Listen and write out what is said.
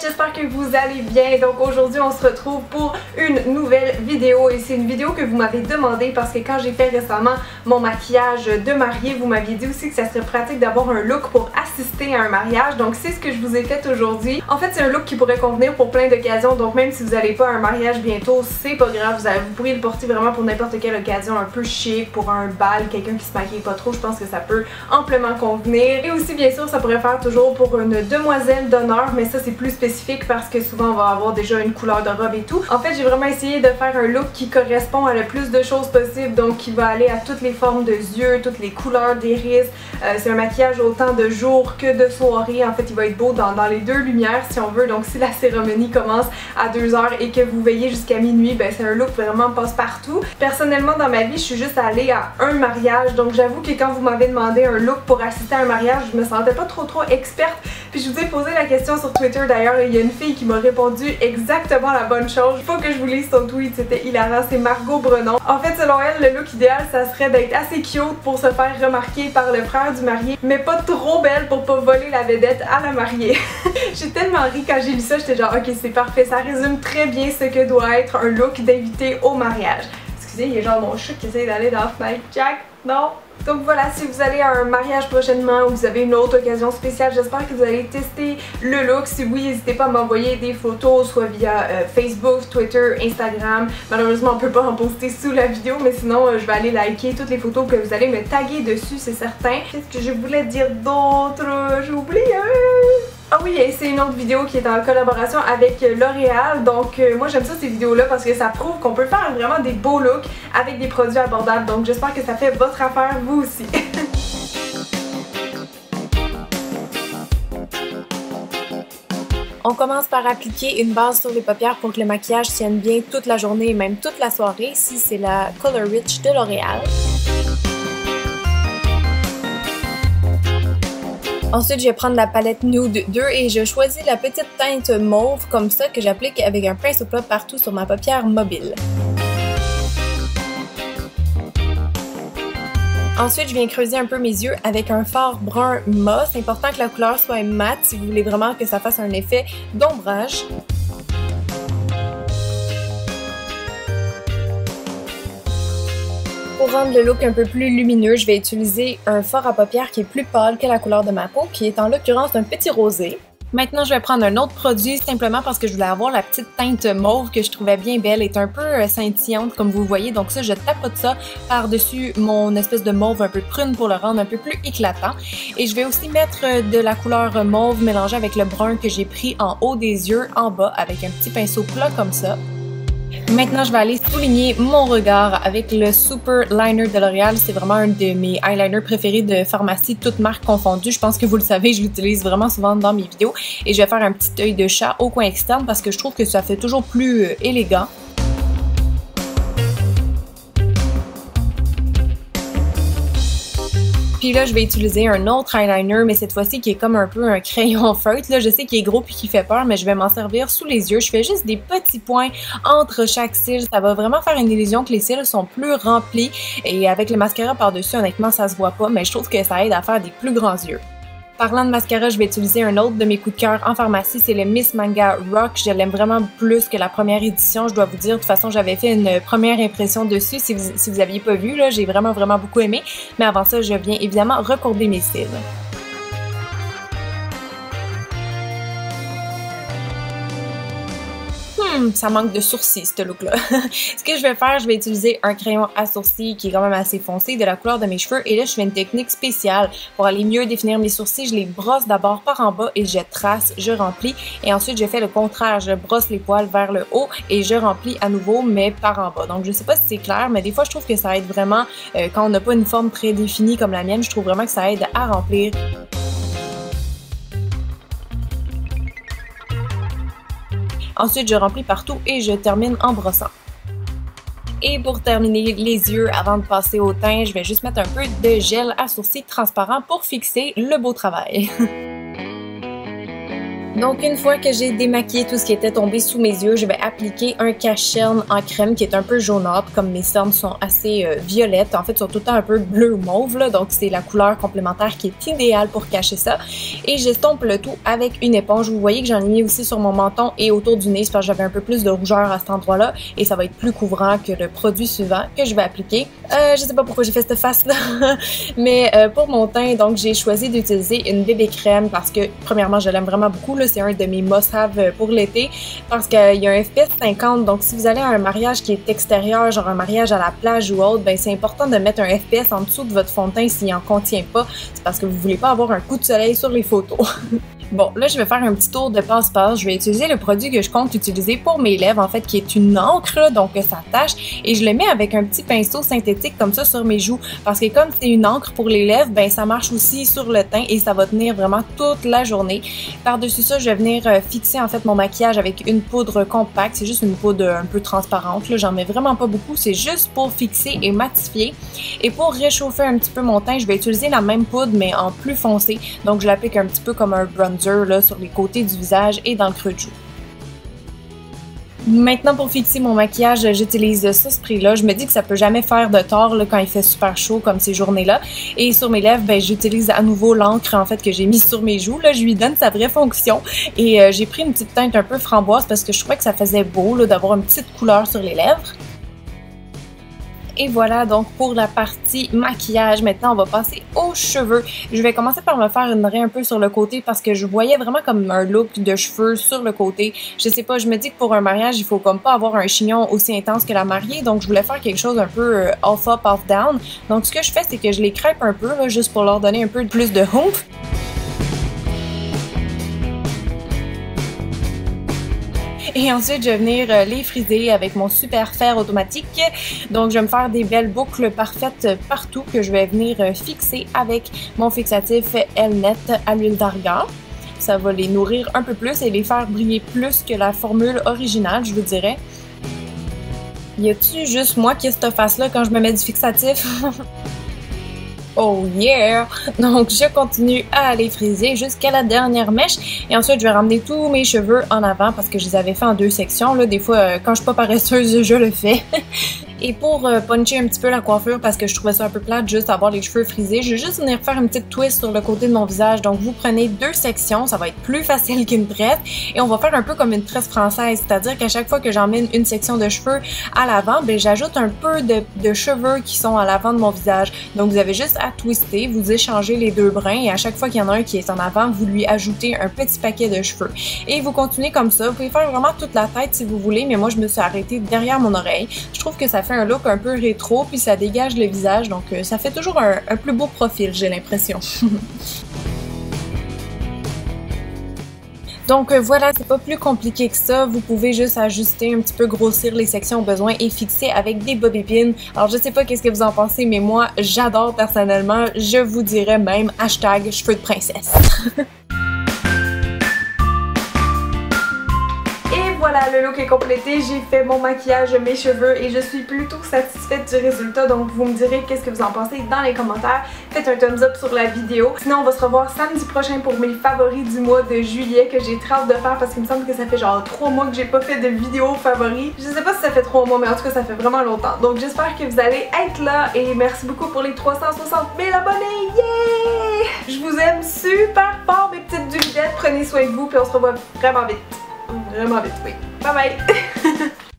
j'espère que vous allez bien. Donc aujourd'hui on se retrouve pour une nouvelle vidéo et c'est une vidéo que vous m'avez demandé parce que quand j'ai fait récemment mon maquillage de mariée, vous m'aviez dit aussi que ça serait pratique d'avoir un look pour assister à un mariage. Donc c'est ce que je vous ai fait aujourd'hui. En fait c'est un look qui pourrait convenir pour plein d'occasions, donc même si vous n'allez pas à un mariage bientôt, c'est pas grave, vous pourriez le porter vraiment pour n'importe quelle occasion, un peu chic, pour un bal, quelqu'un qui se maquille pas trop, je pense que ça peut amplement convenir. Et aussi bien sûr ça pourrait faire toujours pour une demoiselle d'honneur, mais ça c'est plus spécifique parce que souvent on va avoir déjà une couleur de robe et tout. En fait j'ai vraiment essayé de faire un look qui correspond à le plus de choses possible, donc qui va aller à toutes les formes de yeux, toutes les couleurs d'iris. C'est un maquillage autant de jour que de soirée. En fait il va être beau dans les deux lumières si on veut, donc si la cérémonie commence à 2h et que vous veillez jusqu'à minuit, ben c'est un look vraiment passe-partout. Personnellement dans ma vie je suis juste allée à un mariage, donc j'avoue que quand vous m'avez demandé un look pour assister à un mariage, je me sentais pas trop experte. Puis je vous ai posé la question sur Twitter d'ailleurs, il y a une fille qui m'a répondu exactement la bonne chose. Il faut que je vous lise son tweet, c'était hilarant, c'est Margot Brenon. En fait selon elle, le look idéal ça serait d'être assez cute pour se faire remarquer par le frère du marié, mais pas trop belle pour pas voler la vedette à la mariée. J'ai tellement ri quand j'ai lu ça, j'étais genre ok c'est parfait, ça résume très bien ce que doit être un look d'invité au mariage. Excusez, il y a genre mon chat qui essaie d'aller dans la fenêtre. Jack, non? Donc voilà, si vous allez à un mariage prochainement ou vous avez une autre occasion spéciale, j'espère que vous allez tester le look. Si oui, n'hésitez pas à m'envoyer des photos, soit via Facebook, Twitter, Instagram. Malheureusement, on peut pas en poster sous la vidéo, mais sinon, je vais aller liker toutes les photos que vous allez me taguer dessus, c'est certain. Qu'est-ce que je voulais dire d'autre? J'ai oublié! Ah oui, et c'est une autre vidéo qui est en collaboration avec L'Oréal, donc moi j'aime ça ces vidéos-là parce que ça prouve qu'on peut faire vraiment des beaux looks avec des produits abordables, donc j'espère que ça fait votre affaire vous aussi. On commence par appliquer une base sur les paupières pour que le maquillage tienne bien toute la journée et même toute la soirée. Ici c'est la Color Rich de L'Oréal. Ensuite, je vais prendre la palette Nude 2 et je choisis la petite teinte mauve comme ça que j'applique avec un pinceau plat partout sur ma paupière mobile. Ensuite, je viens creuser un peu mes yeux avec un fard brun mat. C'est important que la couleur soit mate si vous voulez vraiment que ça fasse un effet d'ombrage. Pour rendre le look un peu plus lumineux, je vais utiliser un fard à paupières qui est plus pâle que la couleur de ma peau, qui est en l'occurrence un petit rosé. Maintenant, je vais prendre un autre produit simplement parce que je voulais avoir la petite teinte mauve que je trouvais bien belle, est un peu scintillante comme vous voyez. Donc ça, je tapote ça par-dessus mon espèce de mauve un peu prune pour le rendre un peu plus éclatant. Et je vais aussi mettre de la couleur mauve mélangée avec le brun que j'ai pris en haut des yeux, en bas, avec un petit pinceau plat comme ça. Maintenant, je vais aller souligner mon regard avec le Super Liner de L'Oréal. C'est vraiment un de mes eyeliners préférés de pharmacie, toutes marques confondues. Je pense que vous le savez, je l'utilise vraiment souvent dans mes vidéos. Et je vais faire un petit œil de chat au coin externe parce que je trouve que ça fait toujours plus élégant. Puis là, je vais utiliser un autre eyeliner, mais cette fois-ci qui est comme un peu un crayon feutre. Là, je sais qu'il est gros puis qu'il fait peur, mais je vais m'en servir sous les yeux. Je fais juste des petits points entre chaque cil. Ça va vraiment faire une illusion que les cils sont plus remplis. Et avec le mascara par-dessus, honnêtement, ça se voit pas, mais je trouve que ça aide à faire des plus grands yeux. Parlant de mascara, je vais utiliser un autre de mes coups de cœur en pharmacie, c'est le Miss Manga Rock. Je l'aime vraiment plus que la première édition, je dois vous dire. De toute façon, j'avais fait une première impression dessus. Si vous aviez pas vu, là, j'ai vraiment beaucoup aimé. Mais avant ça, je viens évidemment recourber mes cils. Ça manque de sourcils, ce look-là. Ce que je vais faire, je vais utiliser un crayon à sourcils qui est quand même assez foncé, de la couleur de mes cheveux. Et là, je fais une technique spéciale pour aller mieux définir mes sourcils. Je les brosse d'abord par en bas et je trace, je remplis. Et ensuite, je fais le contraire. Je brosse les poils vers le haut et je remplis à nouveau, mais par en bas. Donc, je sais pas si c'est clair, mais des fois, je trouve que ça aide vraiment, quand on n'a pas une forme très définie comme la mienne, je trouve vraiment que ça aide à remplir. Ensuite, je remplis partout et je termine en brossant. Et pour terminer les yeux, avant de passer au teint, je vais juste mettre un peu de gel à sourcils transparent pour fixer le beau travail. Donc une fois que j'ai démaquillé tout ce qui était tombé sous mes yeux, je vais appliquer un cache-cerne en crème qui est un peu jaunâtre, comme mes cernes sont assez violettes, en fait sont tout le temps un peu bleu mauve, là, donc c'est la couleur complémentaire qui est idéale pour cacher ça. Et j'estompe le tout avec une éponge. Vous voyez que j'en ai mis aussi sur mon menton et autour du nez, parce que j'avais un peu plus de rougeur à cet endroit-là et ça va être plus couvrant que le produit suivant que je vais appliquer. Je sais pas pourquoi j'ai fait cette face-là, mais pour mon teint, donc j'ai choisi d'utiliser une bébé crème parce que premièrement, je l'aime vraiment beaucoup. C'est un de mes must-have pour l'été parce qu'il y a un FPS 50, donc si vous allez à un mariage qui est extérieur, genre un mariage à la plage ou autre, ben c'est important de mettre un FPS en dessous de votre fond de teint s'il en contient pas. C'est parce que vous voulez pas avoir un coup de soleil sur les photos. Bon, là, je vais faire un petit tour de passe-passe. Je vais utiliser le produit que je compte utiliser pour mes lèvres, en fait, qui est une encre, donc ça tâche. Et je le mets avec un petit pinceau synthétique comme ça sur mes joues. Parce que comme c'est une encre pour les lèvres, ben ça marche aussi sur le teint et ça va tenir vraiment toute la journée. Par-dessus ça, je vais venir fixer, en fait, mon maquillage avec une poudre compacte. C'est juste une poudre un peu transparente. Là, j'en mets vraiment pas beaucoup. C'est juste pour fixer et matifier. Et pour réchauffer un petit peu mon teint, je vais utiliser la même poudre, mais en plus foncé. Donc, je l'applique un petit peu comme un bronzer là, sur les côtés du visage et dans le creux de joue. Maintenant, pour fixer mon maquillage, j'utilise ce spray-là. Je me dis que ça peut jamais faire de tort là, quand il fait super chaud comme ces journées-là. Et sur mes lèvres, ben, j'utilise à nouveau l'encre en fait que j'ai mis sur mes joues. Là, je lui donne sa vraie fonction. Et j'ai pris une petite teinte un peu framboise parce que je trouvais que ça faisait beau là, d'avoir une petite couleur sur les lèvres. Et voilà donc pour la partie maquillage. Maintenant, on va passer aux cheveux. Je vais commencer par me faire une raie un peu sur le côté parce que je voyais vraiment comme un look de cheveux sur le côté. Je sais pas, je me dis que pour un mariage, il faut comme pas avoir un chignon aussi intense que la mariée. Donc, je voulais faire quelque chose un peu off up, off down. Donc, ce que je fais, c'est que je les crêpe un peu, là, juste pour leur donner un peu plus de oomph. Et ensuite, je vais venir les friser avec mon super fer automatique. Donc, je vais me faire des belles boucles parfaites partout que je vais venir fixer avec mon fixatif Elnet à l'huile d'argan. Ça va les nourrir un peu plus et les faire briller plus que la formule originale, je vous dirais. Y a-tu juste moi qui ai cette face-là quand je me mets du fixatif? Oh yeah! Donc, je continue à les friser jusqu'à la dernière mèche. Et ensuite, je vais ramener tous mes cheveux en avant parce que je les avais fait en deux sections. Là, des fois, quand je suis pas paresseuse, je le fais. Et pour puncher un petit peu la coiffure, parce que je trouvais ça un peu plate juste avoir les cheveux frisés, je vais juste venir faire une petite twist sur le côté de mon visage. Donc, vous prenez deux sections, ça va être plus facile qu'une tresse. Et on va faire un peu comme une tresse française, c'est-à-dire qu'à chaque fois que j'emmène une section de cheveux à l'avant, ben j'ajoute un peu de cheveux qui sont à l'avant de mon visage. Donc, vous avez juste à twister, vous échangez les deux brins et à chaque fois qu'il y en a un qui est en avant, vous lui ajoutez un petit paquet de cheveux. Et vous continuez comme ça. Vous pouvez faire vraiment toute la tête si vous voulez, mais moi, je me suis arrêtée derrière mon oreille. Je trouve que ça fait un look un peu rétro, puis ça dégage le visage, donc ça fait toujours un plus beau profil, j'ai l'impression. Donc voilà, c'est pas plus compliqué que ça. Vous pouvez juste ajuster un petit peu, grossir les sections au besoin et fixer avec des bobby pins. Alors je sais pas qu'est-ce que vous en pensez, mais moi j'adore personnellement. Je vous dirais même hashtag cheveux de princesse. Voilà, le look est complété, j'ai fait mon maquillage, mes cheveux et je suis plutôt satisfaite du résultat. Donc vous me direz qu'est-ce que vous en pensez dans les commentaires. Faites un thumbs up sur la vidéo. Sinon on va se revoir samedi prochain pour mes favoris du mois de juillet que j'ai très hâte de faire parce qu'il me semble que ça fait genre 3 mois que j'ai pas fait de vidéo favoris. Je sais pas si ça fait 3 mois mais en tout cas ça fait vraiment longtemps. Donc j'espère que vous allez être là et merci beaucoup pour les 360 000 abonnés. Yeah! Je vous aime super fort mes petites dulidettes. Prenez soin de vous puis on se revoit vraiment vite. Vraiment vite, oui. Bye bye!